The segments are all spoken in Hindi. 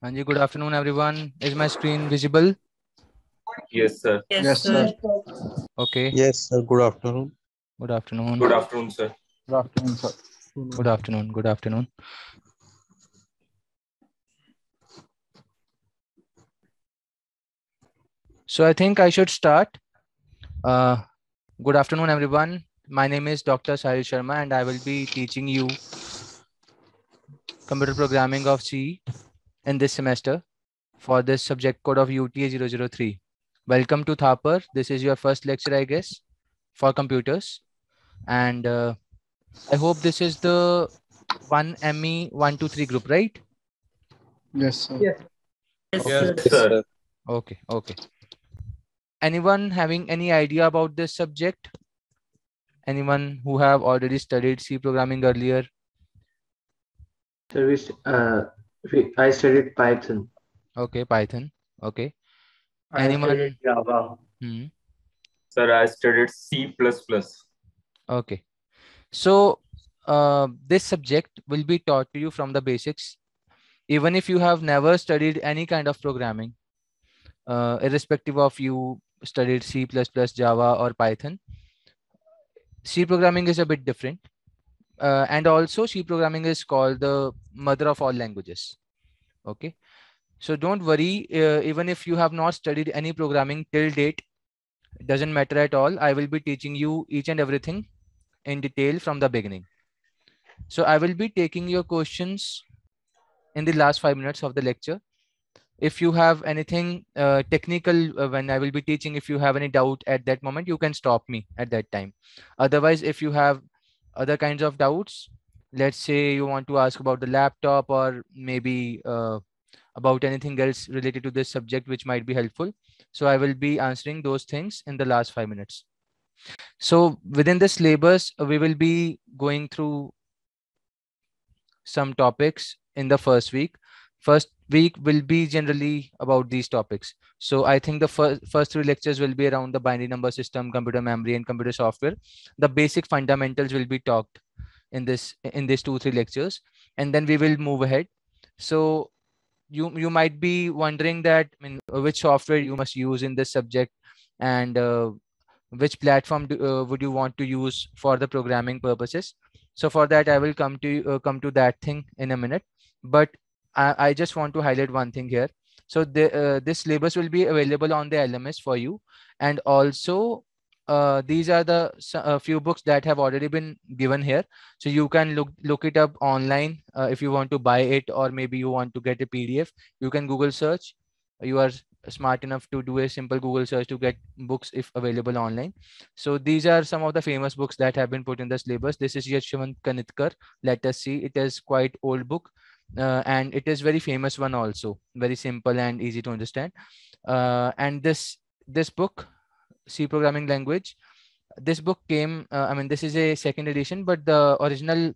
Anji, good afternoon, everyone. Is my screen visible? Yes, sir. Yes, sir. Okay. Yes, sir. Good afternoon. Good afternoon. Good afternoon, sir. Good afternoon, sir. Good afternoon. Good afternoon. So I think I should start. Good afternoon, everyone. My name is Dr. Sahil Sharma, and I will be teaching you computer programming of C in this semester for this subject code of UTA 003. Welcome to Thapar. This is your first lecture, I guess, for computers. And I hope this is the 1ME123 group, right? Yes, sir. Yes, Okay. sir. Okay. Okay. Anyone having any idea about this subject? Anyone who have already studied C programming earlier? Sir, I studied Python. Okay, Python. Okay. I studied Anyone? Java. Sir, I studied C++. Okay. So this subject will be taught to you from the basics. Even if you have never studied any kind of programming, irrespective of you studied C++, Java or Python, C programming is a bit different. And also C programming is called the mother of all languages. Okay. So don't worry, even if you have not studied any programming till date, it doesn't matter at all. I will be teaching you each and everything in detail from the beginning. So I will be taking your questions in the last 5 minutes of the lecture. If you have anything technical when I will be teaching, if you have any doubt at that moment, you can stop me at that time. Otherwise, if you have other kinds of doubts, let's say you want to ask about the laptop or maybe about anything else related to this subject which might be helpful, so I will be answering those things in the last 5 minutes. So within this syllabus we will be going through some topics in the first week will be generally about these topics. So I think the first three lectures will be around the binary number system, computer memory and computer software. The basic fundamentals will be talked in these 2-3 lectures, and then we will move ahead. So you might be wondering that, I mean, which software you must use in this subject, and which platform would you want to use for the programming purposes. So for that I will come to that thing in a minute, but I just want to highlight one thing here. So this syllabus will be available on the LMS for you, and also these are the few books that have already been given here, so you can look it up online. If you want to buy it, or maybe you want to get a PDF, you can Google search. You are smart enough to do a simple Google search to get books if available online. So these are some of the famous books that have been put in the syllabus. This is Yashwant Kanitkar. Let us see. It is quite old book, and it is very famous one also. Very simple and easy to understand. And this book, C programming language, this book came. I mean, this is a second edition, but the original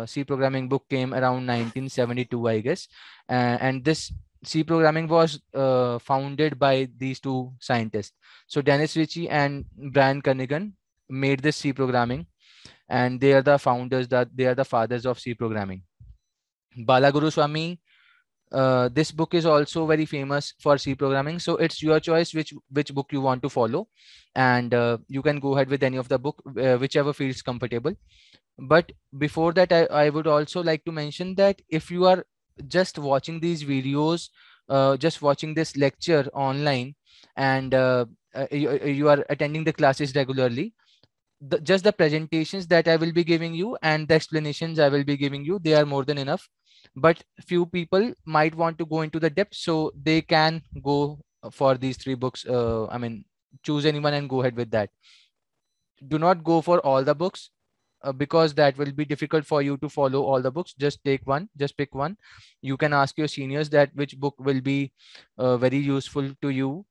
C programming book came around 1972, I guess. And this C programming was founded by these two scientists. So Dennis Ritchie and Brian Kernighan made this C programming, and they are the founders, that they are the fathers of C programming. Bala Guru Swami, this book is also very famous for C programming. So it's your choice which book you want to follow, and you can go ahead with any of the book, whichever feels comfortable. But before that, I would also like to mention that if you are just watching these videos, just watching this lecture online, and you are attending the classes regularly, just the presentations that I will be giving you and the explanations I will be giving you, they are more than enough. But few people might want to go into the depth, so they can go for these three books. I mean, choose anyone and go ahead with that. Do not go for all the books, because that will be difficult for you to follow all the books. Just take one, just pick one. You can ask your seniors that which book will be very useful to you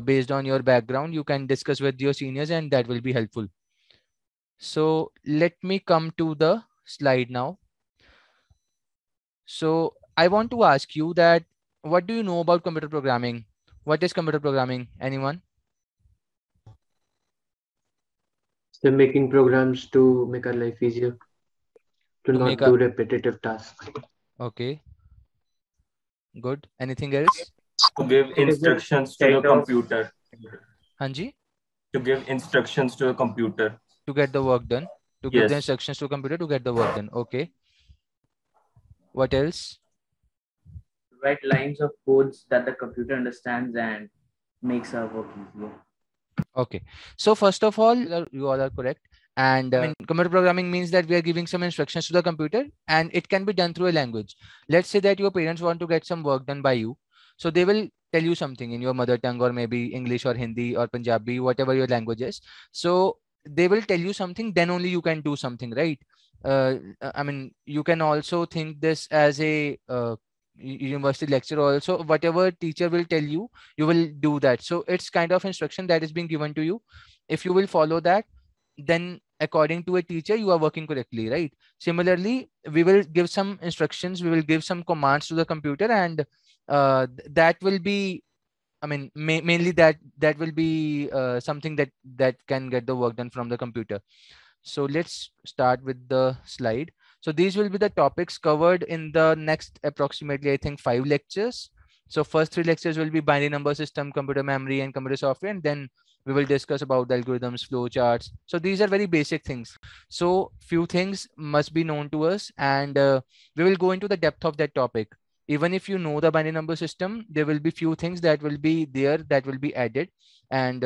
based on your background. You can discuss with your seniors and that will be helpful. So let me come to the slide now. So I want to ask you that, what do you know about computer programming? What is computer programming? Anyone? They're making programs to make our life easier, to To make not a, do repetitive tasks. okay. Good. Anything else? To give It is a instructions to the kind of- computer. Hanji? To give instructions to a computer. To get the work done. To give the Yes. instructions to computer to get the work done. Okay. What else? Write lines of codes that the computer understands and makes our work easier. Okay. So first of all, you all are correct. And I mean, computer programming means that we are giving some instructions to the computer and it can be done through a language. Let's say that your parents want to get some work done by you. So they will tell you something in your mother tongue or maybe English or Hindi or Punjabi, whatever your language is. So they will tell you something, then only you can do something, right? I mean, you can also think this as a university lecture also. Whatever teacher will tell you, you will do that. So it's kind of instruction that is being given to you. If you will follow that, then according to a teacher, you are working correctly, right? Similarly, we will give some instructions, we will give some commands to the computer, and that will be, I mean, mainly that will be something that can get the work done from the computer. So let's start with the slide. So these will be the topics covered in the next approximately, I think, 5 lectures. So first 3 lectures will be binary number system, computer memory, and computer software, and then we will discuss about the algorithms, flowcharts. So these are very basic things. So few things must be known to us, and we will go into the depth of that topic. Even if you know the binary number system, there will be few things that will be there that will be added, and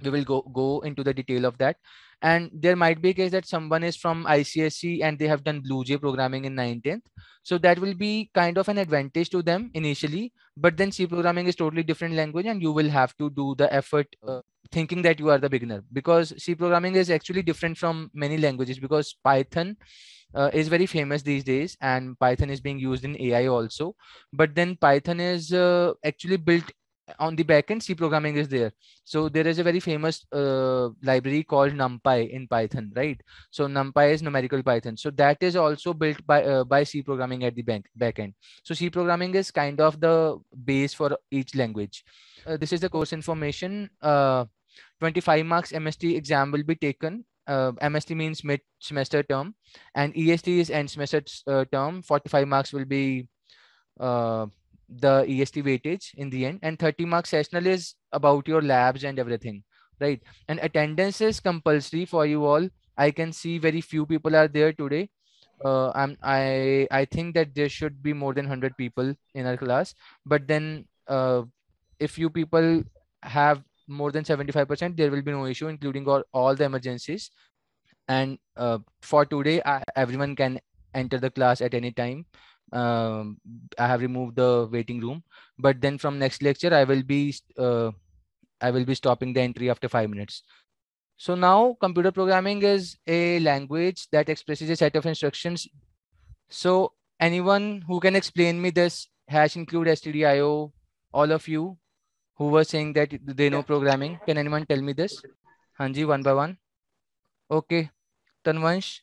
we will go into the detail of that. And there might be a case that someone is from ICSE and they have done BlueJ programming in 19th. So that will be kind of an advantage to them initially, but then C programming is totally different language and you will have to do the effort thinking that you are the beginner, because C programming is actually different from many languages, because Python is very famous these days and Python is being used in AI also. But then Python is actually built on the backend. C programming is there. So there is a very famous library called NumPy in Python, right? So NumPy is numerical Python. So that is also built by C programming at the backend. So C programming is kind of the base for each language. This is the course information. 25 marks MST exam will be taken. MST means mid semester term, and EST is end semester term. 45 marks will be the EST weightage in the end, and 30 marks sessional is about your labs and everything, right? And attendance is compulsory for you all. I can see very few people are there today. I think that there should be more than 100 people in our class, but then if you people have more than 75%, there will be no issue, including all the emergencies. And for today, everyone can enter the class at any time. I have removed the waiting room, but then from next lecture, I will be stopping the entry after 5 minutes. So now computer programming is a language that expresses a set of instructions. So anyone who can explain me this hash include stdio, all of you who were saying that they know programming, can anyone tell me this? Hanji, one by one. Okay, Tanvansh.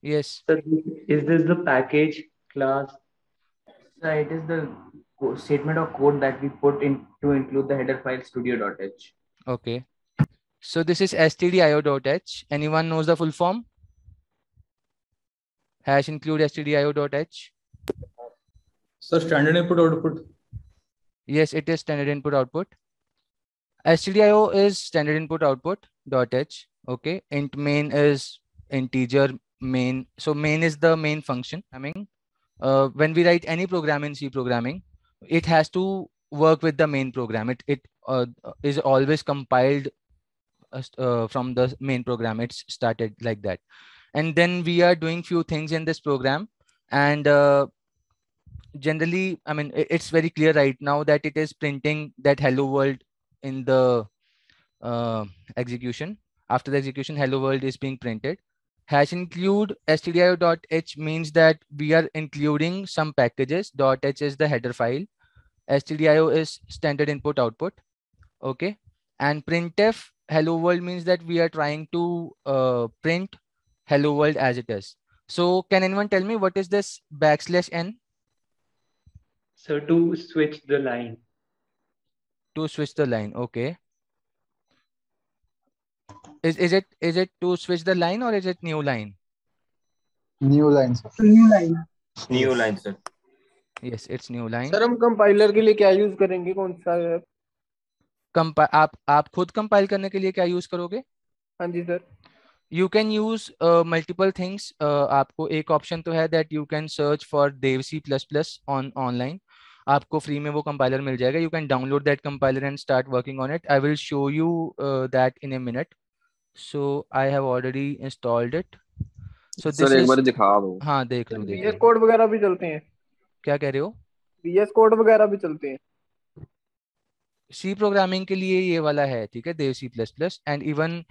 Yes. So is this the package class? So it is the statement of code that we put in to include the header file studio.h. Okay. So this is stdio.h. Anyone knows the full form? Hash include stdio.h. Sir, standard input output. Yes, it is standard input output. stdio is standard input output .h. Okay. Int main is integer main. So main is the main function. I mean, when we write any program in C programming, it has to work with the main program. It is always compiled from the main program. It's started like that. And then we are doing few things in this program. And generally, I mean, it's very clear right now that it is printing that hello world in the execution. After the execution, hello world is being printed. Hash include stdio.h means that we are including some packages. .h is the header file. stdio is standard input output. Okay. And printf hello world means that we are trying to print hello world as it is. So can anyone tell me what is this \n? So to switch the line. To switch the line. Okay. Is it to switch the line or is it new line? New line, sir. New Yes. line, sir. yes, it's new line. Sir हम कंपाइलर के लिए क्या यूज करेंगे, कौन सा है? आप खुद कंपाइल करने के लिए क्या यूज करोगे? हाँ जी sir. You can use multiple things. आपको एक ऑप्शन तो है that you can search for Dev C plus plus online. आपको फ्री में वो कंपाइलर मिल जाएगा। You can download that compiler and start working on it. I will show you that in a minute. So I have already installed it. So sir this एक इज, बार दिखा दो। हाँ देख सर लो देख VS लो। कोड वगैरह भी चलते हैं? क्या कह रहे हो? VS कोड वगैरह भी चलते हैं? सी प्रोग्रामिंग के लिए ये वाला है, ठीक है, Dev C plus plus. And even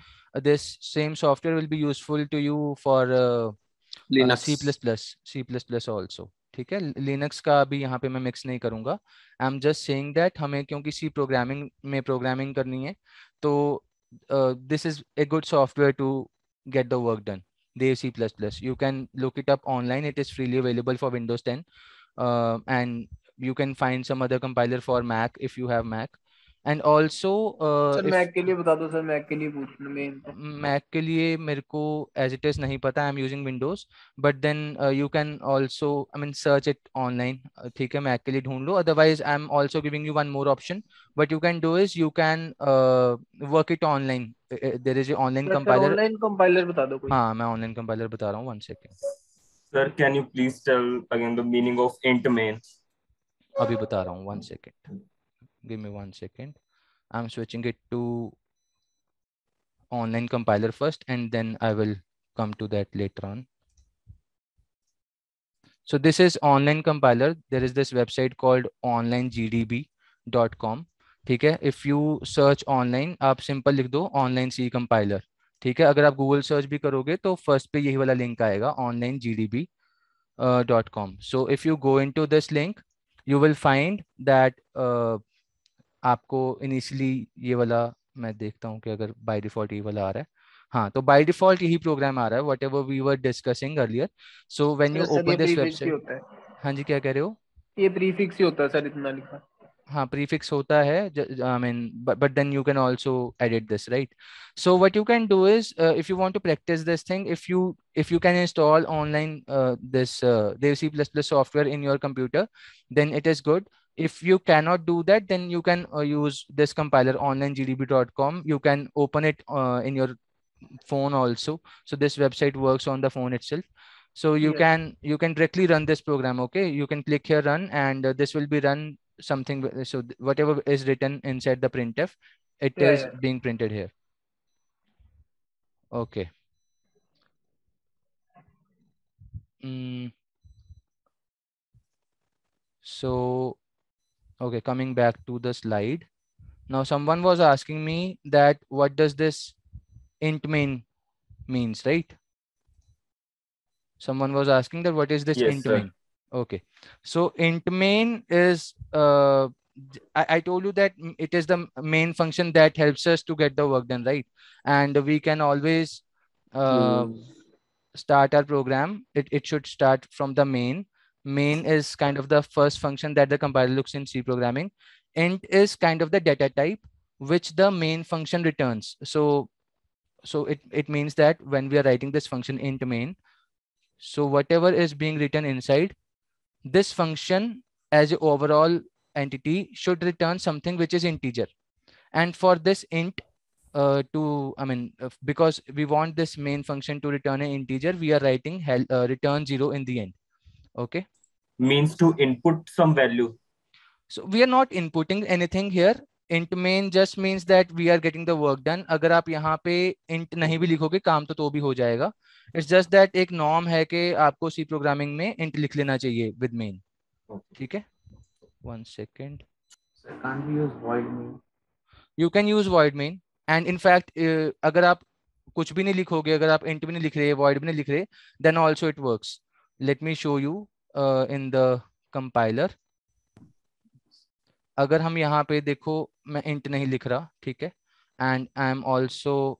this same software will be useful to you for C plus Linux. Plus also. ठीक है, लिनक्स का अभी यहाँ पे मैं मिक्स नहीं करूंगा। I am just saying that हमें क्योंकि सी प्रोग्रामिंग में प्रोग्रामिंग करनी है, तो this is a good software to get the work done. Dev C++. You can look it up online. It is freely available for Windows 10. And you can find some other compiler for Mac if you have Mac. And also, sir if Mac के लिए बता दो सर, मैक के लिए पूछना मेन तो। Mac के लिए मेरे को as it is नहीं पता, I am using Windows. But then you can also I mean search it online. ठीक है, Mac के लिए ढूंढ लो। Otherwise I am also giving you one more option. What you can do is you can work it online. There is a online sir compiler. Online compiler बता दो कोई। हाँ, मैं ऑनलाइन कंपाइलर बता रहा हूँ, 1 second. Sir, can you please tell again the meaning of int main? अभी बता रहा हूँ, 1 second, give me 1 second. I am switching it to online compiler first, and then I will come to that later on. So this is online compiler. There is this website called onlinegdb.com. ठीक है, if you search online, आप simple लिख दो online C compiler। ठीक है, अगर आप Google सर्च भी करोगे तो फर्स्ट पे यही वाला लिंक आएगा, onlinegdb.com. So if you go into this link, you will find that आपको इनिशियली ये वाला, मैं देखता हूँ कि अगर बाय डिफॉल्ट ये वाला आ रहा है। हाँ, तो बाय डिफॉल्ट यही प्रोग्राम आ रहा है, whatever we were discussing earlier. So when you sir ये ओपन दिस प्रीफिक्स ही वेबसाइट। होता है? हाँ जी, क्या कह रहे हो? ये प्रीफिक्स ही होता है सर, इतना लिखा। हाँ, प्रीफिक्स होता है। I mean but then you can also edit this, right? So what you can do is, if you want to practise this thing, if you can install online this Dev C++ software in your computer, then it is good. If you cannot do that, then you can use this compiler onlinegdb.com. You can open it in your phone also. So this website works on the phone itself. So you Yes. can directly run this program. Okay, you can click here run, and this will be run something. So whatever is written inside the printf, it Yeah, is yeah. being printed here. Okay. So okay, coming back to the slide. Now someone was asking me that what does this int main means, right? Someone was asking that what is this Yes, int sir. main? Okay, so int main is I told you that it is the main function that helps us to get the work done, right? And we can always start our program. It should start from the main. Main is kind of the first function that the compiler looks in C programming. Int is kind of the data type which the main function returns. So it means that when we are writing this function int main, so whatever is being written inside this function as an overall entity should return something which is integer. And for this int because we want this main function to return an integer, we are writing return 0 in the end. Okay, Means to input some value. so we are not inputting anything here. int main just means that we are getting the work done. अगर आप यहाँ पे int नहीं भी लिखोगे काम तो भी हो जाएगा. It's just that एक norm है कि आपको C programming में int लिख लेना चाहिए with main. ठीक है, 1 second. So can't we use void main? You can use void main, and in fact अगर आप कुछ भी नहीं लिखोगे, अगर आप int भी नहीं लिख रहे, void भी नहीं लिख रहे, then also it works. Let me show you in the compiler. अगर हम यहाँ पे देखो, मैं int नहीं लिख रहा, ठीक है, and I am also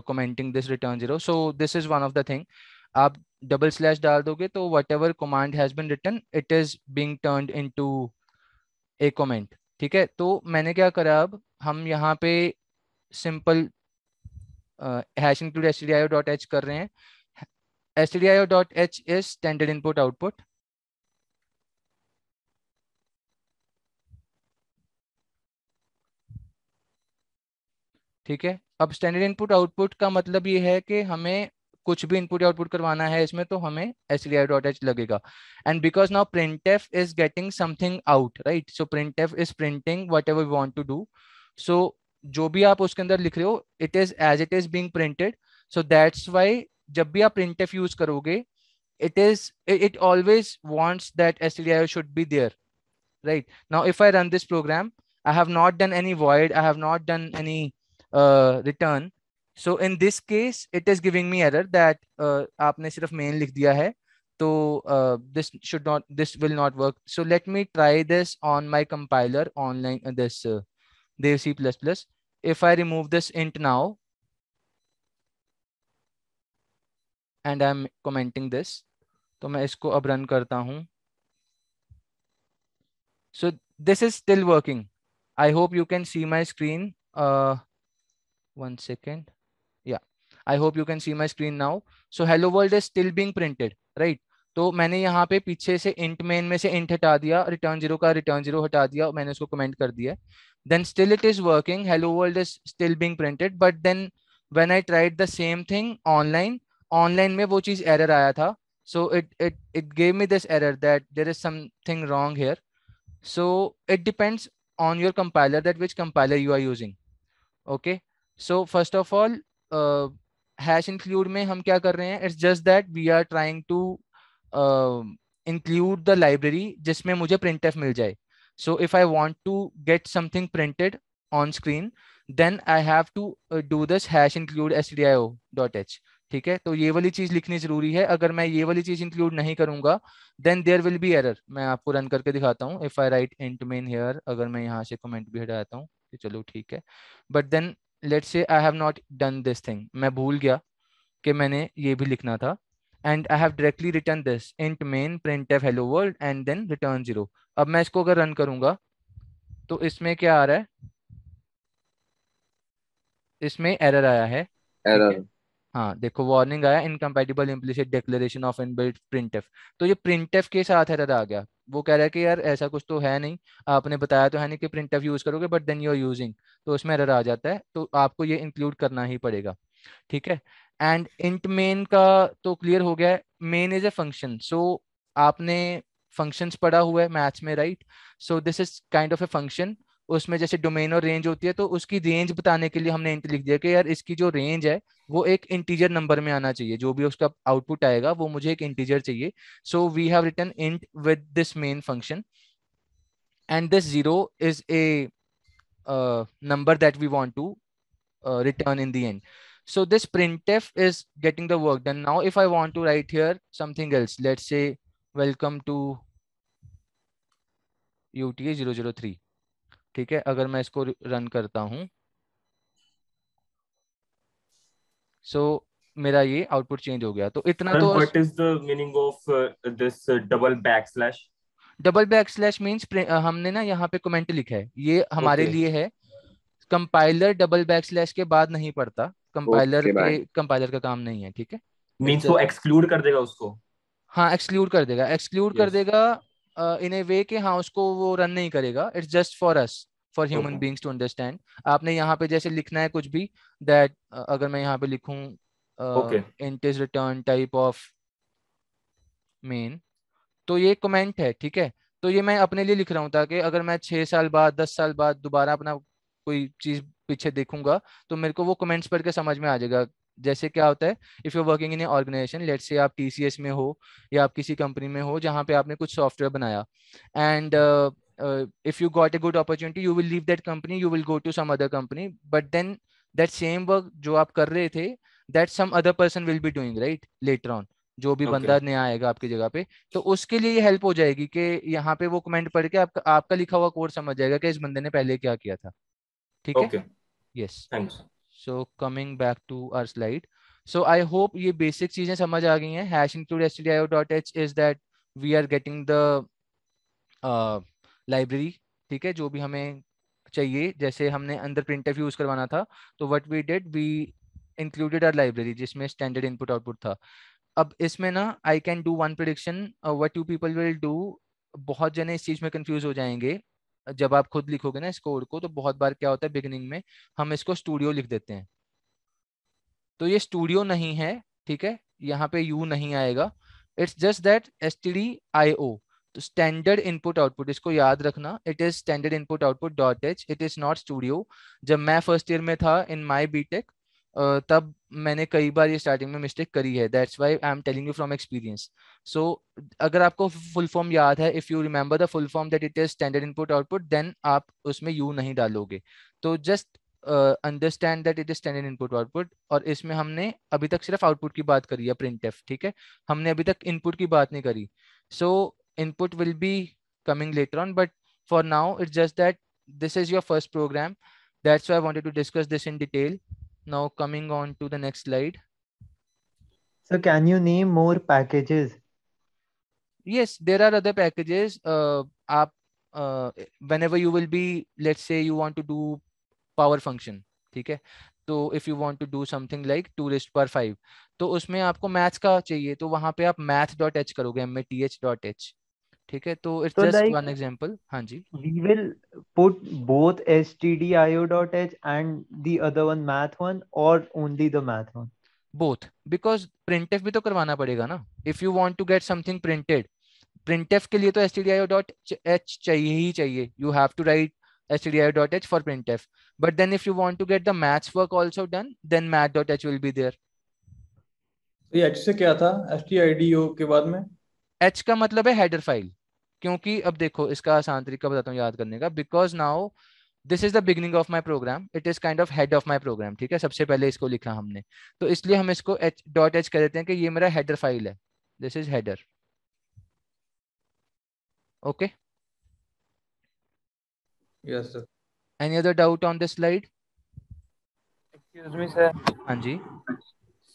commenting this return 0. So this is one of the thing. आप डबल स्लैश डाल दोगे तो whatever command has been written, it is being turned into a comment. ठीक है, तो मैंने क्या करा, अब हम यहाँ पे सिंपल hash include stdio.h कर रहे हैं. stdio.h is standard input output. ठीक है। अब स्टैंडर्ड इनपुट आउटपुट का मतलब ये है कि हमें कुछ भी इनपुट आउटपुट करवाना है इसमें तो हमें stdio.h लगेगा। And because now printf is getting something out, right? So printf is printing whatever we want to do. So जो भी आप उसके अंदर लिख रहे हो it is as it is being printed. So that's why जब भी आप printf यूज करोगे it always wants that stdio should be there, right? Now if I run this program, I have not done any void, I have not done any return. So in this case it is giving me error that आपने सिर्फ main लिख दिया है, तो this will not work. So let me try this on my compiler online, this Dev C++. If I remove this int now and I'm commenting this, तो मैं इसको अब रन करता हूं। So this is still working. I hope you can see my screen. 1 second. Yeah, I hope you can see my screen now. So hello world is still being printed, right? तो मैंने यहाँ पे पीछे से int main में से int हटा दिया, return 0 का return 0 हटा दिया, मैंने उसको कमेंट कर दिया। Then still it is working. Hello world is still being printed. But then when I tried the same thing online में वो चीज error आया था. So it gave me this error that there is something wrong here. So it depends on your compiler, that which compiler you are using. Okay, so first of all hash include में हम क्या कर रहे हैं, it's just that we are trying to include the library जिसमें मुझे printf मिल जाए. So if I want to get something printed on screen, then I have to do this hash include stdio.h. ठीक है, तो ये वाली चीज लिखनी जरूरी है। अगर मैं ये वाली चीज इंक्लूड नहीं करूंगा then there will be error. मैं आपको रन करके दिखाता हूँ। If I write int main here, अगर मैं यहाँ से कमेंट भी हटाता हूँ तो चलो ठीक है, but then let's say I have not done this thing, मैं भूल गया कि मैंने ये भी लिखना था, and I have directly return this int main printf hello world and then return 0। अब मैं इसको अगर रन करूंगा तो इसमें क्या आ रहा है, इसमें एरर आया है। एरर। हाँ देखो, वार्निंग आया, incompatible implicit declaration of inbuilt printf. तो ये प्रिंटफ के साथ एरर आ गया। वो कह रहा है कि यार ऐसा कुछ तो है नहीं, आपने बताया तो है नहीं कि प्रिंटफ यूज करोगे, but then you are using, तो उसमें एरर आ जाता है। तो आपको ये इंक्लूड करना ही पड़ेगा, ठीक है। एंड इंट मेन का तो क्लियर हो गया है। मेन इज ए फंक्शन, सो आपने फंक्शंस पढ़ा हुआ है मैथ्स में, right? So this is kind of a function. उसमें जैसे डोमेन और रेंज होती है, तो उसकी रेंज बताने के लिए हमने इंट लिख दिया कि यार इसकी जो रेंज है वो एक इंटीजर नंबर में आना चाहिए, जो भी उसका आउटपुट आएगा वो मुझे एक इंटीजर चाहिए। So we have written int with this main function, and this 0 is a number that we want to return in the end. So this printf is getting the work done. Now if I want to write here something else, let's say welcome to UTA 003, ठीक है। अगर मैं इसको रन करता हूं, सो मेरा ये आउटपुट चेंज हो गया। तो इतना तो what is the meaning of this double backslash? Double back slash means हमने ना यहाँ पे कमेंट लिखा है, ये हमारे Okay. लिए है। कंपाइलर डबल बैक स्लैश के बाद नहीं पढ़ता, कंपाइलर Okay, के bye. कंपाइलर का काम नहीं है, ठीक है। Means वो exclude कर देगा उसको। हाँ एक्सक्लूड कर देगा, एक्सक्लूड कर Yes. देगा इन ए वे कि हाँ उसको वो रन नहीं करेगा। It's just for us, for human Okay. Beings to understand. आपने यहाँ पे जैसे लिखना है कुछ भी, दैट अगर मैं यहाँ पे लिखूं Okay. Int is return type of main, तो ये कमेंट है, ठीक है। तो ये मैं अपने लिए लिख रहा हूँ ताकि अगर मैं 6 साल बाद 10 साल बाद दोबारा अपना कोई चीज पीछे देखूंगा तो मेरे को वो कमेंट्स पढ़ के समझ में आ जाएगा। जैसे क्या होता है, if you working in a organization, let's say आप टीसीएस में हो या आप किसी कंपनी में हो जहाँ पे आपने कुछ सॉफ्टवेयर बनाया, and if you got a good opportunity you will leave that company, you will go to some other company, but then that same work जो आप कर रहे थे that some other person will be doing, right, later on, जो भी Okay. बंदा नया आएगा आपकी जगह पे। तो उसके लिए ये हेल्प हो जाएगी कि यहाँ पे वो कमेंट पढ़ के आपका लिखा हुआ कोड समझ जाएगा कि इस बंदे ने पहले क्या किया था, ठीक है। Okay. Yes, Thanks. So coming back to our slide. So I hope ये बेसिक चीजें समझ आ गई हैं। Hash include stdio.h is that we are getting the library, ठीक है, जो भी हमें चाहिए। जैसे हमने अंदर प्रिंटफ यूज करवाना था, तो what we did, we included our library जिसमें स्टैंडर्ड इनपुट आउटपुट था। अब इसमें ना I can do one prediction what you people will do. बहुत जने इस चीज में कंफ्यूज हो जाएंगे जब आप खुद लिखोगे ना इस कोड को, तो बहुत बार क्या होता है बिगिनिंग में हम इसको स्टूडियो लिख देते हैं, तो ये स्टूडियो नहीं है, ठीक है, यहाँ पे यू नहीं आएगा, इट्स जस्ट दैट stdio। तो स्टैंडर्ड इनपुट आउटपुट, इसको याद रखना, it is standard input output dot H, it is not studio. जब मैं फर्स्ट ईयर में था इन माई बीटेक, तब मैंने कई बार ये स्टार्टिंग में मिस्टेक करी है, that's why I am telling you from experience. So अगर आपको फुल फॉर्म याद है, if you remember the full form that it is standard input output, then आप उसमें यू नहीं डालोगे। तो just understand that it is standard input output. और इसमें हमने अभी तक सिर्फ आउटपुट की बात करी है, प्रिंटफ, ठीक है, हमने अभी तक इनपुट की बात नहीं करी। सो input will be coming later on, but for now it's just that this is your first program, that's why I wanted to discuss this in detail. Now coming on to the next slide. So can you name more packages? Yes, there are other packages. Aap whenever you will be, let's say you want to do power function, ठीक है, तो if you want to do something like 2⁵, तो उसमें आपको मैथ्स का चाहिए, तो वहां पे आप math.h करोगे, math.h, ठीक है, तो it's So just like one example. हाँ जी, we will put both stdio.h and the other one math one, or only the math one? Both, because printf भी तो करवाना पड़ेगा ना, if you want to get something printed, printf के लिए तो stdio.h चाहिए ही चाहिए, you have to write stdio.h for printf, but then if you want to get the maths work also done, then math.h will be there. तो ये H से क्या था, STIDO के बाद में? h का मतलब है हेडर फाइल, क्योंकि अब देखो इसका आसान तरीका बताता हूँ याद करने का, because now this is the beginning of my programme, it is kind of head of my programme, ठीक है, सबसे पहले इसको लिखा हमने, तो इसलिए हम इसको h.h कह देते हैं कि ये मेरा हेडर फाइल है, this is header. Okay, Yes sir. Any other doubt on this slide? Excuse me sir. हाँ जी,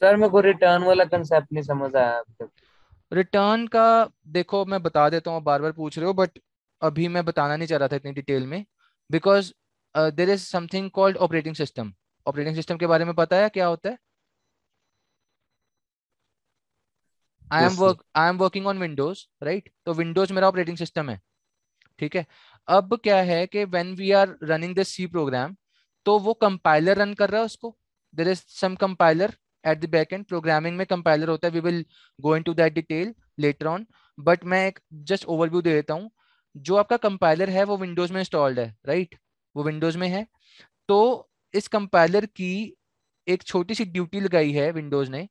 सर मेरे को रिटर्न वाला कंसेप्ट नहीं समझ आया अब तक। रिटर्न का देखो मैं बता देता हूँ, बार बार पूछ रहे हो, बट अभी मैं बताना नहीं चाह रहा था इतनी डिटेल में, because there is something called operating system. Operating system के बारे में पता है क्या होता है? I Yes sir. Am working on Windows, right, तो विंडोज मेरा ऑपरेटिंग सिस्टम है, ठीक है। अब क्या है कि when we are running this C program, तो वो कंपाइलर रन कर रहा है उसको, there is some compiler at the back end, programming में कंपाइलर होता है, we will go into that detail later on, but मैं एक जस्ट ओवरव्यू दे देता हूँ। जो आपका कंपाइलर है वो विंडोज में इंस्टॉल्ड है, राइट, वो विंडोज में है, तो इस कंपाइलर की एक छोटी सी ड्यूटी लगाई है विंडोज ने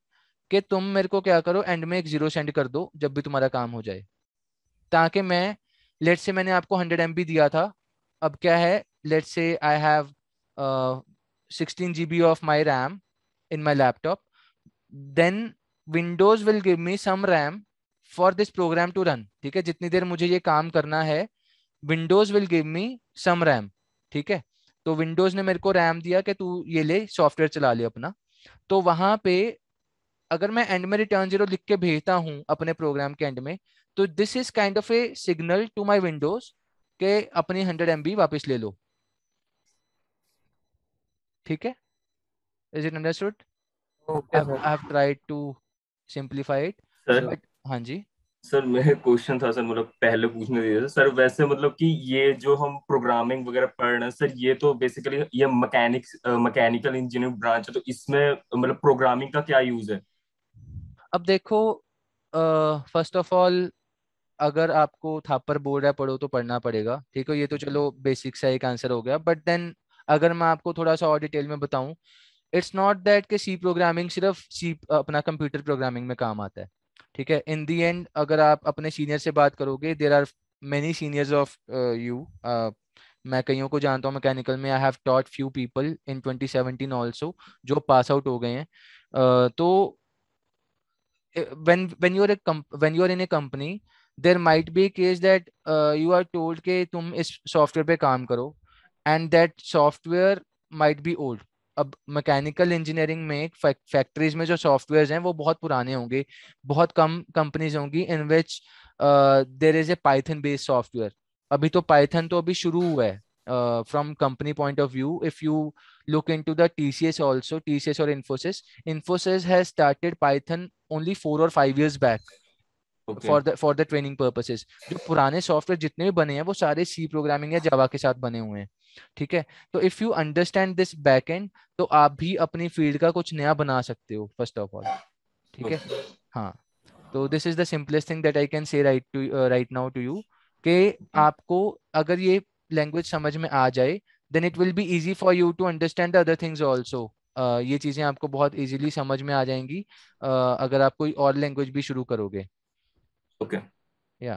कि तुम मेरे को क्या करो, एंड में एक 0 सेंड कर दो जब भी तुम्हारा काम हो जाए, ताकि मैं, लेट्स से मैंने आपको 100 MB दिया था, अब क्या है, let's say I have 16 GB of my RAM in my laptop, then Windows will give me some RAM for this program to run, ठीक है, जितनी देर मुझे ये काम करना है, Windows will give me some RAM, ठीक है, तो विंडोज ने मेरे को रैम दिया कि तू ये ले सॉफ्टवेयर चला ले अपना, तो वहां पे अगर मैं एंड में रिटर्न 0 लिख के भेजता हूं अपने प्रोग्राम के एंड में, तो this is kind of a signal to my Windows के अपनी 100 MB वापस ले लो, ठीक है, is it understood? Okay I have tried to simplify it, sir but हाँ जी, सर मेरा क्वेश्चन था सर, मतलब पहले पूछने दीजिए सर, वैसे मतलब कि ये जो हम प्रोग्रामिंग वगैरह पढ़ रहे हैं सर, ये तो बेसिकली ये मैकेनिकल इंजीनियरिंग ब्रांच है, तो इसमें मतलब प्रोग्रामिंग का क्या यूज है? अब देखो, फर्स्ट ऑफ ऑल अगर आपको थापर बोल रहा है पढ़ो तो पढ़ना पड़ेगा, ठीक है, ये तो चलो बेसिक सा एक आंसर हो गया, बट देन अगर मैं आपको थोड़ा सा और डिटेल में बताऊं, इट्स नॉट दैट कि सी प्रोग्रामिंग सिर्फ सी अपना कंप्यूटर प्रोग्रामिंग में काम आता है, ठीक है, इन दी एंड अगर आप अपने सीनियर से बात करोगे, there are many seniors of you, मैं कईयों को जानता हूँ मैकेनिकल में, I have taught few people in 2017 also जो पास आउट हो गए हैं, तो when you're in a company, there might be a case that you are told कि तुम इस सॉफ्टवेयर पे काम करो, and that software might be old. अब मैकेनिकल इंजीनियरिंग में फैक्ट्रीज में जो सॉफ्टवेयर हैं वो बहुत पुराने होंगे, बहुत कम कंपनीज होंगी in which there is a Python based software, अभी तो पाइथन तो अभी शुरू हुआ है from company point of view. If you look into the TCS also, TCS or Infosys has started Python only 4 or 5 years back. Okay. For the training purposes. जो पुराने सॉफ्टवेयर जितने भी बने हैं वो सारे सी प्रोग्रामिंग या जावा के साथ बने हुए हैं, ठीक है। तो if you understand this backend तो आप भी अपनी फील्ड का कुछ नया बना सकते हो फर्स्ट ऑफ ऑल, ठीक है। हाँ, तो this is the simplest thing that I can say right now to you, कि आपको अगर ये लैंग्वेज समझ में आ जाए then it will be easy for you to understand the other things also. ये चीजें आपको बहुत इजीली समझ में आ जाएंगी अगर आप कोई और लैंग्वेज भी शुरू करोगे। Okay. या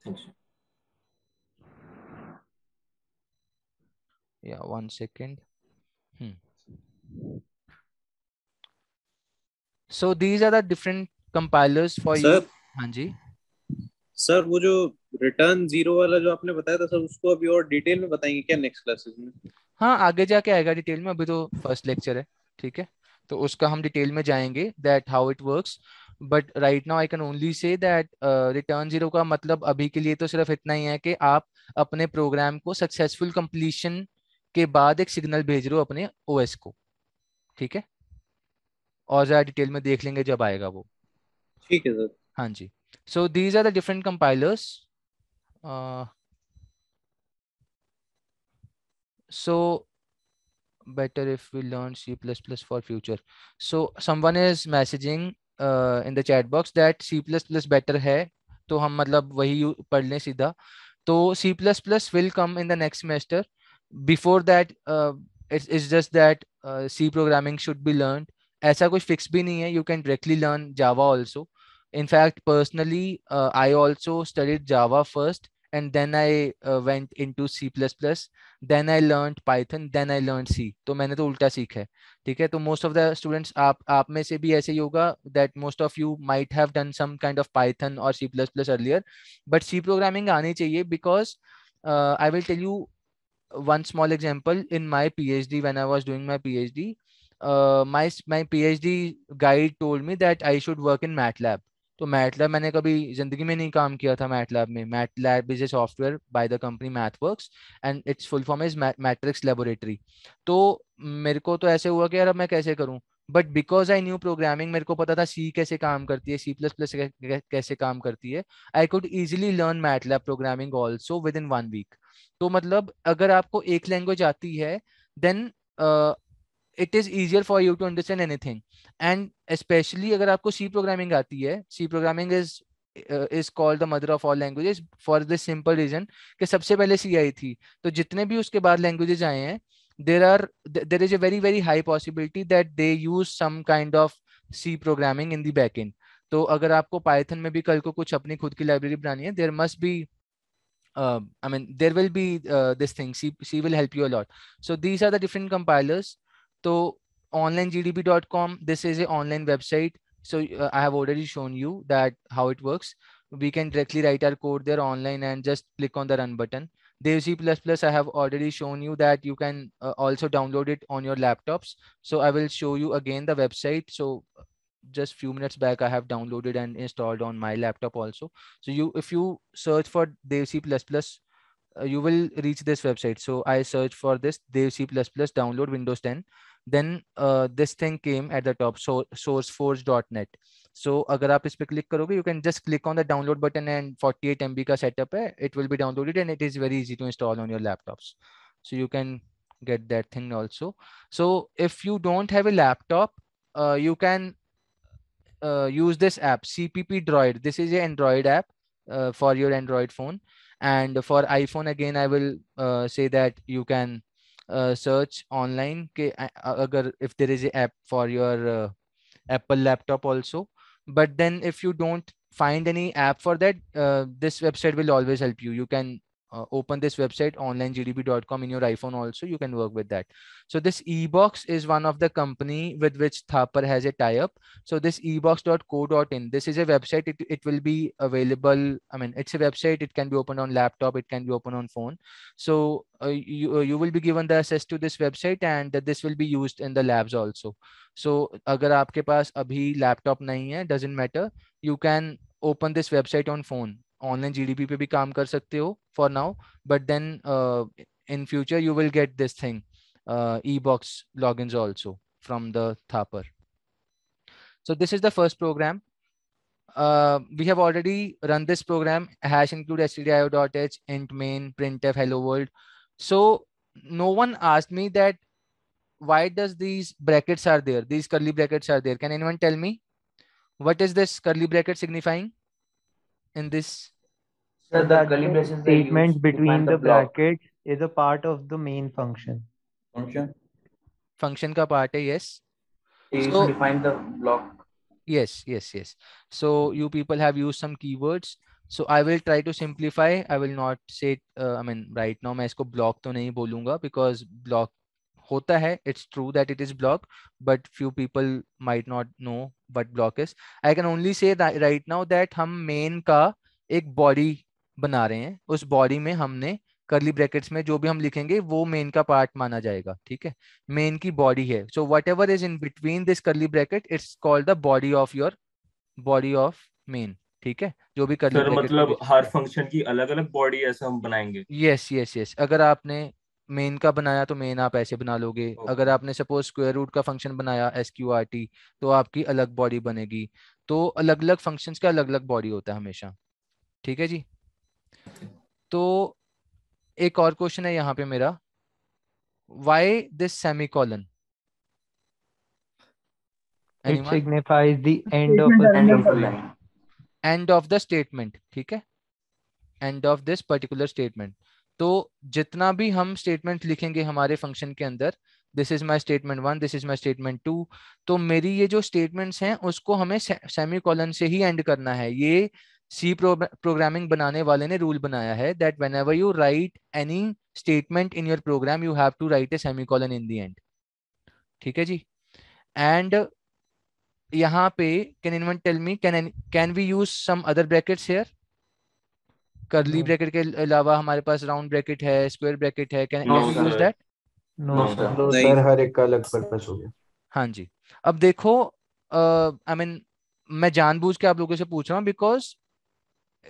Thanks. या 1 second. So these are the different compilers for you. Sir हाँ जी। सर वो जो रिटर्न जीरो वाला जो आपने बताया था सर, उसको अभी और डिटेल में बताएंगे क्या नेक्स्ट क्लासेस में? हाँ, आगे जाके आएगा डिटेल में, अभी तो फर्स्ट लेक्चर है, ठीक है। तो उसका हम डिटेल में जाएंगे that how it works, but right now I can only say that return zero का मतलब अभी के लिए तो सिर्फ इतना ही है कि आप अपने प्रोग्राम को सक्सेसफुल कंप्लीशन के बाद एक सिग्नल भेज रहे हो अपने ओएस को, ठीक है। और ज्यादा डिटेल में देख लेंगे जब आएगा वो। ठीक है सर। हाँ जी। So these are the different compilers. So better if we learn C++ for future. So someone is messaging in the chat box that C++ better है, तो हम मतलब वही पढ़ लें सीधा। तो C++ will come in the next semester. Before that it's just that C programming should be learned. ऐसा कुछ फिक्स भी नहीं है, you can directly learn Java also. In fact, personally, I also studied Java first and then I went into C++. Then I learned Python, then I learned C. तो मैंने तो उल्टा सीखा है, ठीक है। तो most of the students, आप में से भी ऐसे ही होगा that most of you might have done some kind of Python or C++ earlier, but C programming आनी चाहिए because I will tell you one small example. In my PhD, when I was doing my PhD, my PhD guide told me that I should work in MATLAB. तो MATLAB मैंने कभी जिंदगी में नहीं काम किया था MATLAB में। MATLAB is a software by the company MathWorks and its full form is Matrix Laboratory. तो मेरे को तो ऐसे हुआ कि यार अब मैं कैसे करूं, but because I knew programming, मेरे को पता था सी कैसे काम करती है, C++ कैसे काम करती है, I could easily learn MATLAB programming also with in 1 week। तो मतलब अगर आपको एक लैंग्वेज आती है then it is easier for you to understand anything. And specially अगर आपको सी प्रोग्रामिंग आती है, C programming is called the mother of all languages for this simple reason कि सबसे पहले सी आई थी। तो जितने भी उसके बाद लैंग्वेजेस आए हैं there is a very high possibility that they use some kind of C programming in the backend. तो अगर आपको Python में भी कल को कुछ अपनी खुद की लाइब्रेरी बनानी है, there must be I mean there will be this thing, C will help you a lot. So these are the different compilers. So onlinegdb.com, this is an online website. So I have already shown you that how it works. We can directly write our code there online and just click on the run button. Dev C++, I have already shown you that you can also download it on your laptops. So I will show you again the website. So just few minutes back I have downloaded and installed on my laptop also. So if you search for Dev C++, you will reach this website. So I searched for this Dev C++ download Windows 10. Then this thing came at the top, so sourceforge.net. So अगर आप इस पे click करोगे, you can just click on the download button and 48 MB का setup है, it will be downloaded and it is very easy to install on your laptops. So you can get that thing also. So if you don't have a laptop, you can use this app CPP Droid. This is an Android app for your Android phone, and for iPhone again I will say that you can search online agar if there is a app for your Apple laptop also. But then if you don't find any app for that, this website will always help you. You can open this website onlinegdb.com in your iPhone also, you can work with that. So this eBox is one of the company with which Thapar has a tie-up. So this ebox.co.in, this is a website. It will be available. I mean, it's a website. It can be opened on laptop. It can be opened on phone. So you will be given the access to this website, and this will be used in the labs also. So अगर आपके पास अभी लैपटॉप नहीं है, doesn't matter, you can open this website on phone. Online GDP पे भी काम कर सकते हो for now, but then in future you will get this thing, eBox logins also from the Thapar. So this is the first program. we have already run this program, hash include stdio.h, int main, printf, hello world. So no one asked me that why does these brackets are there, these curly brackets are there. Can anyone tell me what is this curly bracket signifying in this? Sir, So the that curly the braces are statement used to between define the the block. brackets is a part of the main function. Function. Function का part है, yes. They used to So define the block. yes. So you people have used some keywords. So I will try to simplify. I will not say I mean right now मैं इसको block तो नहीं बोलूँगा because block होता है, it's true that it is block, but few people might not know what block is. I can only say that right now that हम main का एक body बना रहे हैं, उस body में हमने कर्ली ब्रैकेट्स में जो भी हम लिखेंगे वो मेन का पार्ट माना जाएगा, ठीक है, मेन की बॉडी है. So what ever is in between this curly bracket it's called the body of your body of main, ठीक है, जो भी कर्ली सर ब्रैकेट मतलब हर फंक्शन की अलग अलग बॉडी ऐसा हम बनाएंगे? यस. अगर आपने मेन का बनाया तो मेन आप ऐसे बना लोगे. अगर आपने सपोज स्क्वायर रूट का फंक्शन बनाया SQRT तो आपकी अलग बॉडी बनेगी. तो अलग अलग फंक्शंस का अलग अलग बॉडी होता है हमेशा, ठीक है जी. तो एक और क्वेश्चन है यहाँ पे मेरा, why this semicolon? It signifies the end of a End of the statement. line. End of the statement, ठीक है, end of this particular statement. तो जितना भी हम स्टेटमेंट लिखेंगे हमारे फंक्शन के अंदर, this is my statement 1, this is my statement 2, तो मेरी ये जो स्टेटमेंट्स हैं उसको हमें सेमीकोलन से ही एंड करना है. ये सी प्रोग्रामिंग बनाने वाले ने रूल बनाया है that whenever you write any statement in your program you have to write a semicolon in the end, ठीक है जी. एंड यहाँ पे can anyone tell me can we use some other brackets here? Curly bracket के अलावा हमारे पास राउंड ब्रैकेट है, स्क्वायर ब्रैकेट है, can we use that? No, sir. तो सर हर एक का अलग पर्पस हो गया. हाँ जी. अब देखो आई मीन मैं जानबूझ के आप लोगों से पूछ रहा हूँ because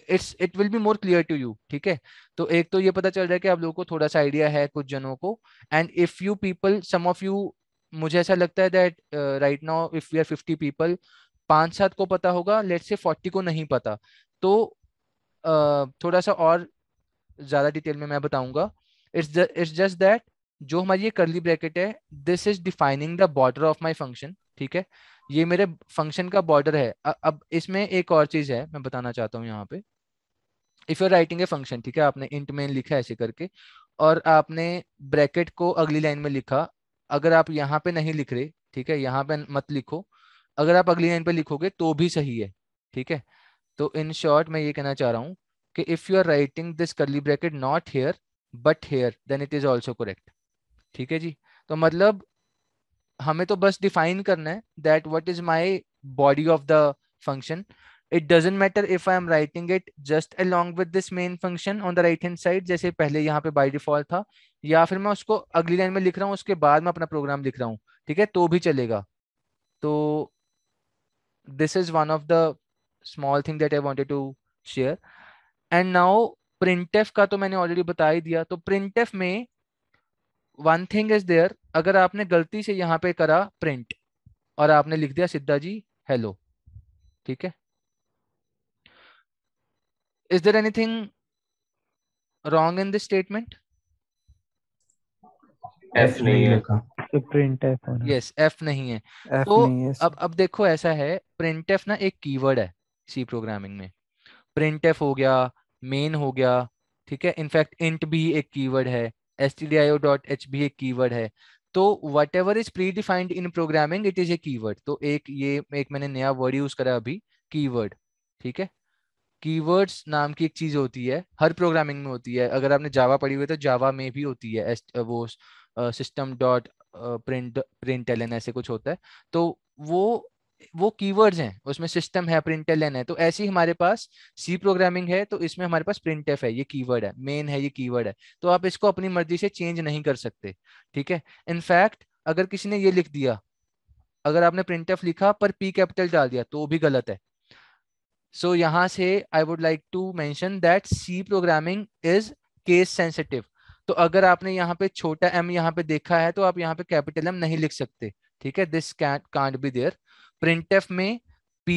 it will be more clear to you, ठीक है. तो एक तो ये पता चल रहा है कि आप लोगों को थोड़ा सा आइडिया है कुछ जनों को, and if you people some of you, मुझे ऐसा लगता है that right now if we are 50 people, 5-7 को पता होगा, लेट्स से 40 को नहीं पता. तो थोड़ा सा और ज्यादा डिटेल में मैं बताऊंगा. इट्स जस्ट दैट जो हमारी ये कर्ली ब्रैकेट है, this is defining the border of my function, ठीक है, ये मेरे फंक्शन का बॉर्डर है. अब इसमें एक और चीज है मैं बताना चाहता हूँ यहाँ पे. If you are writing a function, ठीक है, आपने इंट मेन लिखा ऐसे करके और आपने ब्रैकेट को अगली लाइन में लिखा. अगर आप यहाँ पे नहीं लिख रहे, ठीक है, यहाँ पे मत लिखो, अगर आप अगली लाइन पे लिखोगे तो भी सही है, ठीक है. तो इन शॉर्ट मैं ये कहना चाह रहा हूँ कि if you are writing this curly bracket not here but here then it is also correct, ठीक है जी. तो मतलब हमें तो बस डिफाइन करना है that what is my body of the function. It doesn't matter if I am writing it just along with this main function on the right hand side जैसे पहले यहाँ पे बाय डिफॉल्ट था, या फिर मैं उसको अगली लाइन में लिख रहा हूँ उसके बाद मैं अपना प्रोग्राम लिख रहा हूँ, ठीक है, तो भी चलेगा. तो this is one of the small thing that I wanted to share. And now printf का तो मैंने ऑलरेडी बता ही दिया. तो प्रिंटफ में वन थिंग इज देयर, अगर आपने गलती से यहाँ पे करा प्रिंट और आपने लिख दिया सिद्धा जी हेलो, ठीक है, is there anything wrong in this statement? F नहीं है. तो printf होना. यस, एफ नहीं है. F तो नहीं है. अब देखो ऐसा है, प्रिंटफ ना एक कीवर्ड है सी प्रोग्रामिंग में. प्रिंटफ हो गया, मेन हो गया, ठीक है, इनफैक्ट इंट भी एक कीवर्ड है, stdio.h भी एक कीवर्ड है. तो what ever is pre defined in programming it is a keyword. तो एक मैंने नया वर्ड यूज करा अभी, कीवर्ड, ठीक है. कीवर्ड्स नाम की एक चीज होती है, हर प्रोग्रामिंग में होती है. अगर आपने जावा पढ़ी हुई है तो जावा में भी होती है वो सिस्टम डॉट प्रिंटलन ऐसे कुछ होता है. तो वो कीवर्ड्स हैं, उसमें सिस्टम है, प्रिंटलन है. तो ऐसे ही हमारे पास सी प्रोग्रामिंग है तो इसमें हमारे पास प्रिंटफ है, ये कीवर्ड है, मेन है, ये कीवर्ड है. तो आप इसको अपनी मर्जी से चेंज नहीं कर सकते, ठीक है. इनफैक्ट अगर किसी ने ये लिख दिया, अगर आपने प्रिंटफ लिखा पर पी कैपिटल डाल दिया तो भी गलत है. सो यहाँ से I would like to mention that C programming is case sensitive. तो अगर आपने यहाँ पे छोटा m यहाँ पे देखा है तो आप यहाँ पे कैपिटल M नहीं लिख सकते, ठीक है, this can't be there. Printf में p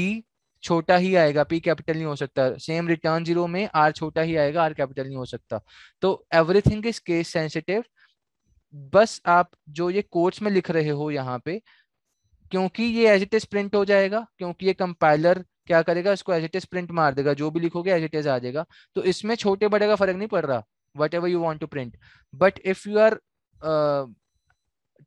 छोटा ही आएगा, पी कैपिटल नहीं हो सकता। सेम रिटर्न जीरो में आर छोटा ही आएगा, आर कैपिटल नहीं हो सकता। तो एवरीथिंग इज केस सेंसिटिव। बस आप जो ये कोट्स में लिख रहे हो यहाँ पे, क्योंकि ये एज इट इज प्रिंट हो जाएगा, क्योंकि ये कंपाइलर क्या करेगा, इसको एज इट इज प्रिंट मार देगा, जो भी लिखोगे एज इट इज आ जाएगा। तो इसमें छोटे बड़े का फर्क नहीं पड़ रहा, whatever you want to print. But if you are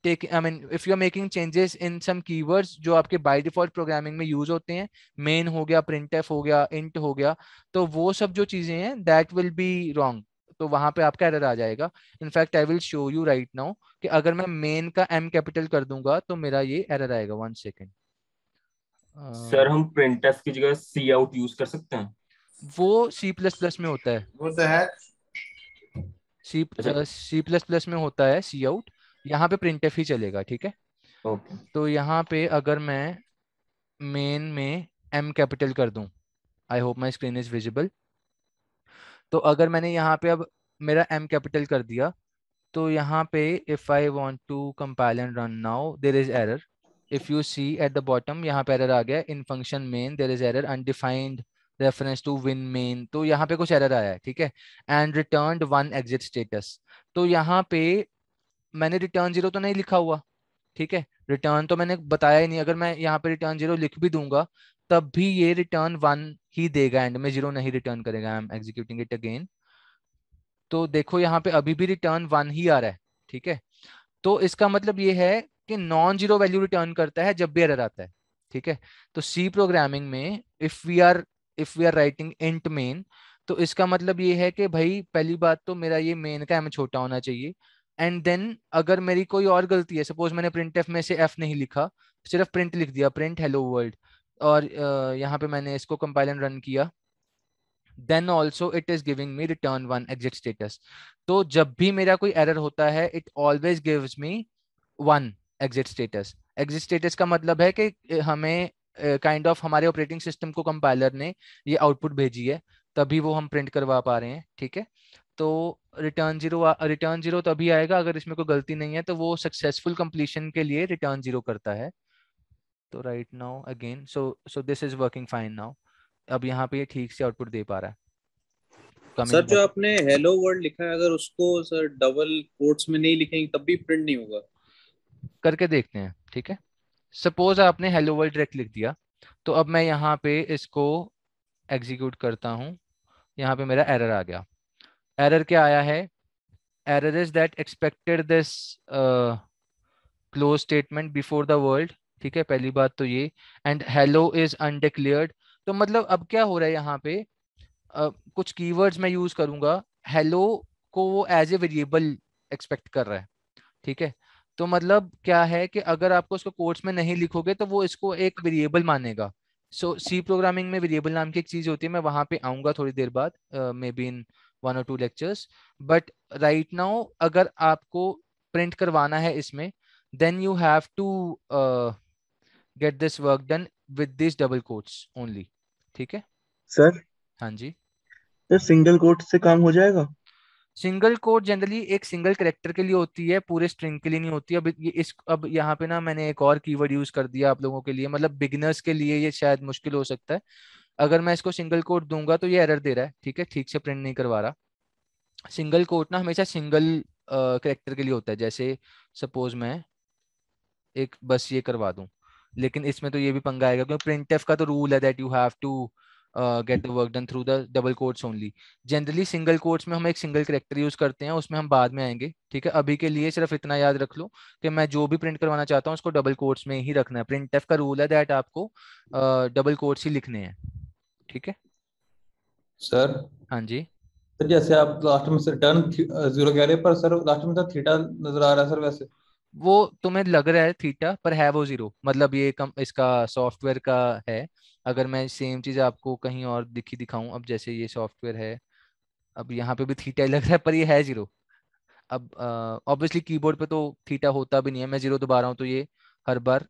if you are making changes in some keywords जो आपके by default programming में यूज होते हैं, main हो गया, printf हो गया, int हो गया, तो वो सब जो चीजें हैं that will be wrong, तो वहां पे आपका एरर आ जाएगा। In fact I will show you right now कि अगर मैं मेन का m कैपिटल कर दूंगा तो मेरा ये एरर आएगा। 1 सेकेंड। सर हम printf की जगह सी आउट यूज कर सकते हैं? वो C++ में होता है, What the heck? C++ में होता है सी आउट, यहाँ पे printf ही चलेगा, ठीक है। ओके तो यहाँ पे अगर मैं मेन में m कैपिटल कर दूं, I hope my screen is visible. तो अगर मैंने यहाँ पे अब मेरा m कैपिटल कर दिया, तो यहाँ पे if I want to compile and run now there is error. If you see at the bottom यहाँ पे एरर आ गया, in function main there is error undefined reference to win main, तो यहाँ पे कुछ एरर आया है, ठीक है। एंड रिटर्न्ड 1 एग्जिट स्टेटस, तो यहाँ पे मैंने रिटर्न 0 तो नहीं लिखा हुआ, ठीक है, रिटर्न तो मैंने बताया ही नहीं। अगर मैं यहाँ पे रिटर्न 0 लिख भी दूंगा तब भी ये रिटर्न 1 ही देगा, एंड में 0 नहीं रिटर्न करेगा। I am executing it again, तो देखो यहाँ पे अभी भी रिटर्न 1 ही आ रहा है, ठीक है। तो इसका मतलब ये है कि नॉन जीरो वैल्यू रिटर्न करता है जब भी एरर आता है, ठीक है। तो सी प्रोग्रामिंग में if we are writing int main, तो इसका मतलब ये है कि भाई पहली बात तो मेरा ये मेन का m छोटा होना चाहिए, एंड देन अगर मेरी कोई और गलती है, सपोज मैंने printf में से f नहीं लिखा, सिर्फ प्रिंट लिख दिया, प्रिंट हेलो वर्ल्ड, और यहाँ पे मैंने इसको कंपाइल एंड रन किया, then also it is giving me return 1 exit status। तो जब भी मेरा कोई एरर होता है it always gives me 1 exit status। exit status का मतलब है कि हमें काइंड ऑफ हमारे ऑपरेटिंग सिस्टम को कंपाइलर ने ये आउटपुट भेजी है, तभी वो हम प्रिंट करवा पा रहे हैं, ठीक है। तो रिटर्न जीरो तभी आएगा अगर इसमें कोई गलती नहीं है, तो वो सक्सेसफुल कंप्लीशन के लिए रिटर्न 0 करता है। तो right now again so this is working fine now, अब यहाँ पे ये ठीक से आउटपुट दे पा रहा है। सर जो आपने हेलो वर्ल्ड लिखा है, अगर उसको सर डबल कोट्स में नहीं लिखेंगे तब भी प्रिंट नहीं होगा? करके देखते हैं, ठीक है। सपोज आपने हेलो वर्ल्ड डायरेक्ट लिख दिया, तो अब मैं यहाँ पे इसको एग्जीक्यूट करता हूँ, यहाँ पे मेरा एरर आ गया। एरर क्या आया है? Error is that expected this close statement before the world, ठीक है, पहली बात तो ये, एंड हेलो इज अनडिक्लेयर्ड। तो मतलब अब क्या हो रहा है यहाँ पे, कुछ कीवर्ड्स मैं यूज करूंगा, हेलो को वो एज ए वेरिएबल एक्सपेक्ट कर रहा है, ठीक है। तो मतलब क्या है कि अगर आपको उसको कोट्स में नहीं लिखोगे तो वो इसको एक वेरिएबल मानेगा। सो सी प्रोग्रामिंग में वेरिएबल नाम की एक चीज होती है, मैं वहां पे आऊंगा थोड़ी देर बाद, maybe in 1 or 2 lectures. But right now अगर आपको प्रिंट करवाना है इसमें, then you have to get this work done with this double quotes only, ठीक है। सर हाँ जी, तो सिंगल कोट से काम हो जाएगा? सिंगल कोट जनरली एक सिंगल कैरेक्टर के लिए होती है, पूरे स्ट्रिंग के लिए नहीं होती। अब यहाँ पे ना मैंने एक और कीवर्ड यूज कर दिया आप लोगों के लिए, मतलब बिगिनर्स के लिए ये शायद मुश्किल हो सकता है। अगर मैं इसको सिंगल कोट दूंगा तो ये एरर दे रहा है, ठीक है, ठीक से प्रिंट नहीं करवा रहा। सिंगल कोट ना हमेशा सिंगल कैरेक्टर के लिए होता है, जैसे सपोज मैं एक बस ये करवा दूं, लेकिन इसमें तो ये भी पंगा आएगा क्योंकि printf का तो रूल है that you have to get the work done through the double quotes only. Generally single quotes में हम एक सिंगल कैरेक्टर यूज करते हैं, उसमें हम बाद में आएंगे, ठीक है। अभी के लिए सिर्फ इतना याद रख लो कि मैं जो भी प्रिंट करवाना चाहता हूँ उसको डबल कोट्स में ही रखना है। printf का रूल है दैट आपको डबल कोट्स ही लिखने हैं, ठीक है। सर हाँ जी, सर जैसे आप लास्ट में से रिटर्न 0 कह रहे हैं, पर सर लास्ट में तो थीटा नजर आ रहा है सर वैसे। वो तुम्हें लग रहा है थीटा, पर है वो 0, मतलब ये इसका सॉफ्टवेयर का है। अगर मैं सेम चीज आपको कहीं और दिखाऊं, अब जैसे ये सॉफ्टवेयर है, अब यहाँ पे भी थीटा ही लग रहा है पर ये है 0। अब ऑब्वियसली कीबोर्ड पे तो थीटा होता भी नहीं है, मैं 0 दबा रहा हूँ तो ये हर बार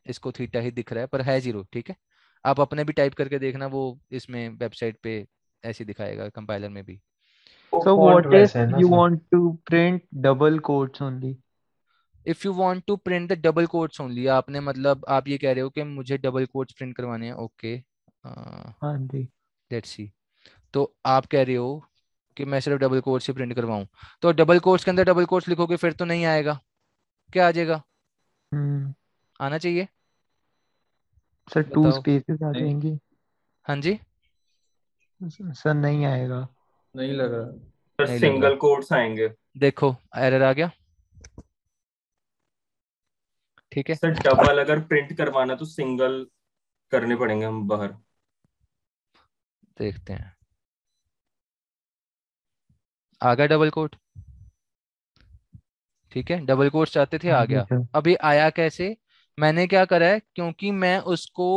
इसको थीटा ही दिख रहा है, पर है 0, ठीक है। आप अपने भी टाइप करके देखना, वो इसमें वेबसाइट पे ऐसे दिखाएगा, कंपाइलर में भी। So what if you want to print double quotes only? If you want to print the double quotes only, आपने मतलब आप ये कह रहे हो कि मुझे डबल कोट्स प्रिंट करवाने हैं, ओके। हाँ जी। Let's see. तो आप कह रहे हो कि मैं सिर्फ डबल कोट्स से प्रिंट करवाऊं, तो डबल कोट्स के अंदर डबल कोट्स लिखोगे फिर तो नहीं आएगा, क्या आ जाएगा? हम्म आना चाहिए, सर 2 बताओ। स्पेसेस आ नहीं। जाएंगी। हाँ जी, सर नहीं आएगा। नहीं लग रहा। सर नहीं लग रहा। सिंगल कोट्स आएंगे। देखो एरर आ गया, ठीक है। सर डबल अगर प्रिंट करवाना तो सिंगल करने पड़ेंगे हम बाहर। देखते हैं, आ गया डबल कोट, ठीक है। डबल कोट्स चाहते थे, हाँ आ जी गया। सर। अब ये आया कैसे? मैंने क्या करा है, क्योंकि मैं उसको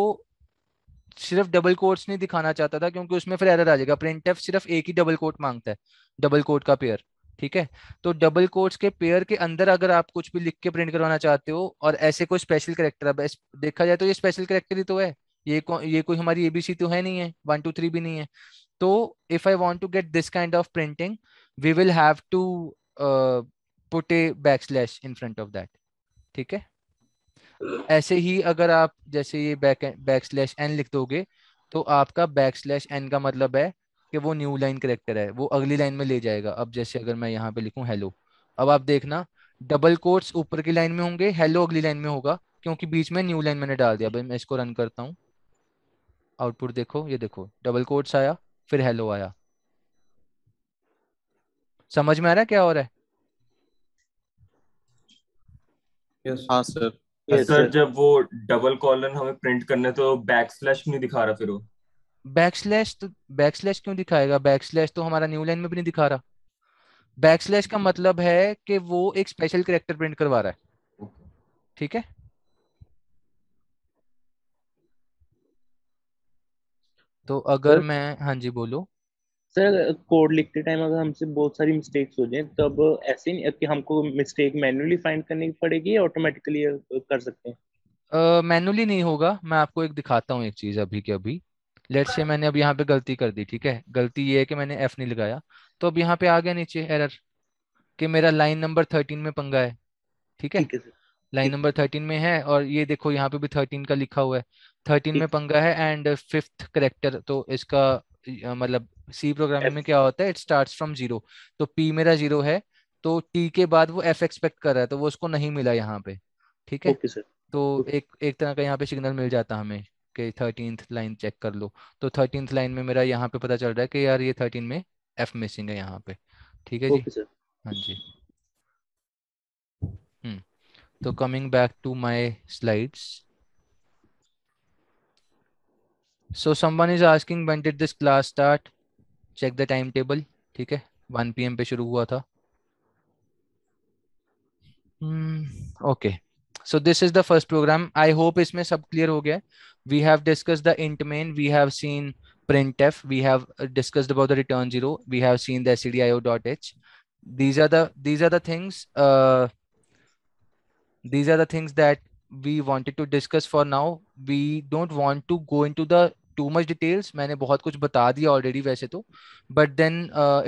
सिर्फ डबल कोट्स नहीं दिखाना चाहता था, क्योंकि उसमें फिर एरर आ जाएगा। प्रिंटफ सिर्फ एक ही डबल कोट मांगता है, डबल कोट का पेयर, ठीक है। तो डबल कोट्स के पेयर के अंदर अगर आप कुछ भी लिख के प्रिंट करवाना चाहते हो और ऐसे कोई स्पेशल करेक्टर, अब देखा जाए तो ये स्पेशल करेक्टर ही तो है, ये कोई हमारी एबीसी तो है नहीं है, 1 2 3 भी नहीं है। तो if I want to get this kind of printing, we will have to put a backslash in front of that, ठीक है। ऐसे ही अगर आप जैसे ये बैकस्लैश एन लिख दोगे, तो आपका बैकस्लैश एन का मतलब है कि वो न्यू लाइन करेक्टर है, वो अगली लाइन में ले जाएगा। अब जैसे अगर मैं यहाँ पे लिखूं हेलो, अब आप देखना डबल कोट्स ऊपर की लाइन में होंगे, हेलो अगली लाइन में होगा, क्योंकि बीच में न्यू लाइन मैंने डाल दिया। भाई मैं इसको रन करता हूँ, आउटपुट देखो, ये देखो डबल कोट्स आया, फिर हेलो आया। समझ में आ रहा है क्या हो रहा है? यस। हाँ सर। Yes sir sir. जब वो डबल कॉलन हमें प्रिंट करने तो बैक स्लैश नहीं दिखा रहा फिर वो। बैकस्लैश क्यों दिखाएगा? बैकस्लैश तो हमारा न्यू लाइन में भी नहीं दिखा रहा। बैकस्लैश का मतलब है कि वो एक स्पेशल कैरेक्टर प्रिंट करवा रहा है, ठीक है। तो अगर सर मैं, हाँ जी बोलो। सर कोड लिखते टाइम अगर हमसे बहुत सारी मिस्टेक्स हो जाए तब ऐसे नहीं कि हमको मिस्टेक मैन्युअली फाइंड करनी पड़ेगी या ऑटोमेटिकली कर सकते हैं? मैनुअली नहीं होगा, मैं आपको एक दिखाता हूँ एक चीज अभी के अभी। लेट्स से मैंने अब यहाँ पे गलती कर दी, ठीक है। गलती ये है कि मैंने एफ नहीं लगाया, तो अब यहाँ पे आ गया नीचे एरर कि मेरा लाइन नंबर 13 में पंगा है, ठीक है। ठीक है सर। लाइन ठीक नंबर 13 में है, और ये देखो यहाँ पे भी 13 का लिखा हुआ है, 13 में ठीक। पंगा है। एंड फिफ्थ करेक्टर तो इसका मतलब सी प्रोग्रामिंग में एफ। क्या होता है, इट स्टार्ट्स फ्रॉम जीरो। तो पी मेरा जीरो है, तो टी के बाद वो एफ एक्सपेक्ट कर रहा है, तो वो उसको नहीं मिला यहाँ पे, ठीक है। Okay sir. तो ओके। एक एक तरह का यहाँ पे सिग्नल मिल जाता हमें कि 13th लाइन चेक कर लो। तो 13th लाइन में मेरा यहाँ पे पता चल रहा है कि यार ये 13 में एफ मिसिंग है यहाँ पे, ठीक है जी। Okay sir. हाँ जी। हम्म तो coming back to my slides. So someone is asking when did this class start? Check the timetable. ठीक है, 1 PM पे शुरू हुआ था। Okay. So this is the first program. I hope इसमें सब clear हो गया है। We have discussed the int main. We have seen printf. We have discussed about the return zero. We have seen the stdio.h. These are the things. These are the things that we wanted to discuss for now. We don't want to go into the too much details. मैंने बहुत कुछ बता दिया already वैसे तो, but then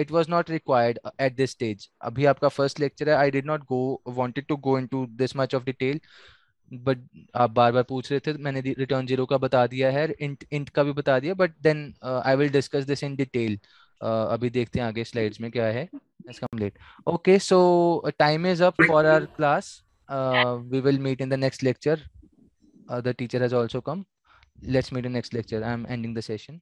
it was not required at this stage. अभी आपका first lecture है, I did not wanted to go into this much of detail, but आप बार बार पूछ रहे थे, मैंने return zero का बता दिया है, int का भी बता दिया, but then I will discuss this in detail. अभी देखते हैं आगे slides में क्या है। Let's complete. Okay, so time is up for our class. We will meet in the next lecture. The teacher has also come. Let's meet in next lecture. I'm ending the session.